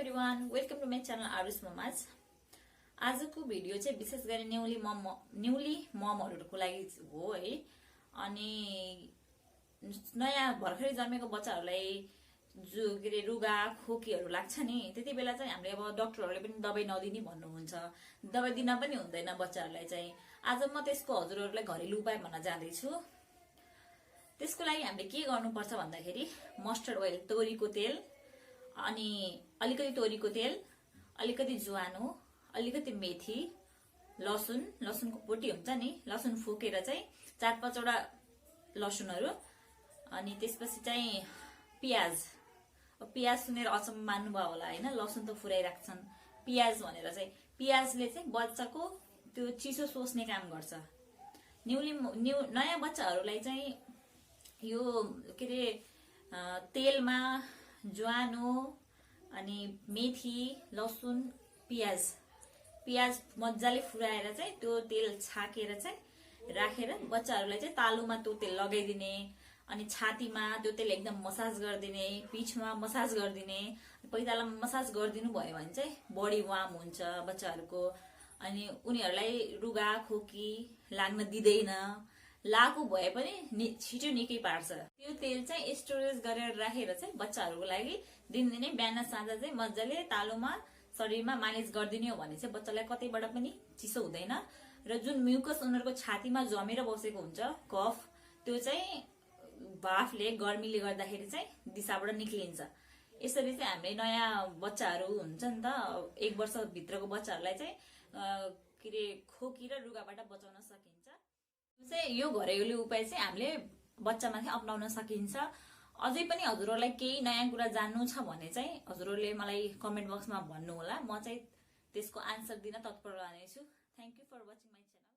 Everyone welcome to my channel Aarush ममाज। आजको video चाहिँ विशेष गरी न्युली ममहरूको लागि हो है। अनि नयाँ भर्खरै जन्मेको बच्चाहरूलाई जो के अरे रुगा खोकीहरू लाग्छ नि, त्यति बेला चाहिँ हामीले अब डाक्टरहरूले पनि दबाई नदिने भन्नुहुन्छ, दबाई दिन पनि हुँदैन बच्चाहरूलाई चाहिँ। आज म त्यसको हजुरहरूलाई घरेलु उपाय भन्न जाँदैछु। त्यसको लागि हामीले के गर्नुपर्छ भन्दाखेरि मस्टर्ड ओइल, तोरीको तेल, अनि अलिकति तोरीको तेल, अलिकति ज्वानो, अलिकति मेथी, लसुनको पोटी हुन्छ नि, लसुन फुकेर चाहिँ 4-5 वटा लसुनहरू, अनि त्यसपछि चाहिँ पियाज सुनेर अचम्म मान्नुभयो होला हैन, लसुन त फुराइराख्छन्, पियाज भनेर चाहिँ पियाजले चाहिँ बच्चाको त्यो चिसो सोच्ने काम गर्छ। नयाँ बच्चाहरूलाई चाहिँ यो के अरे तेलमा ज्वानो अनि मेथी, लसुन, पियाज मजाले फुराएर चाहिँ त्यो तेल छाकेर चाहिँ राखेर बच्चाहरूलाई चाहिँ तालुमा त्यो तेल लगाइदिने, अनि छातीमा त्यो तेल एकदम मसाज गरिदिने, पिठमा मसाज गरिदिने। पैतालामा मसाज गरिदिनु भयो भने चाहिँ बडी वार्म हुन्छ बच्चाहरूको, अनि उनीहरूलाई रुगा खोकी लाग्न दिँदैन, लागु भए पनि छिटो निकै पार्छ। त्यो तेल चाहिँ स्टोरेज गरेर राखेर चाहिँ बच्चाहरूको लागि दिनदिनै बिहान साँझ चाहिँ मजाले तालुमा शरीरमा मालिस गरिदिने हो भने चाहिँ बच्चालाई कतैबाट पनि चिसो हुँदैन, र जुन म्युकस उनीहरूको छातीमा जमेर बसेको हुन्छ कफ, त्यो चाहिँ भाफले गर्मीले गर्दाखेरि चाहिँ दिशाबाट निक्लिन्छ। यसरी चाहिँ हामीले नयाँ बच्चाहरू हुन्छ नि त, 1 वर्षभित्रको बच्चाहरूलाई चाहिँ के अरे खोकी र रुगाबाट बचाउन सकिन्छ। चाहिँ यो घरेलु उपाय चाहिँ हामीले बच्चामाथि अपनाउन सकिन्छ। अझै पनि हजुरहरूलाई केही नयाँ कुरा जान्नु छ भने चाहिँ हजुरहरूले मलाई कमेन्ट बक्समा भन्नु होला, म चाहिँ त्यसको आन्सर दिन तत्पर रहनेछु। Thank you for watching my channel.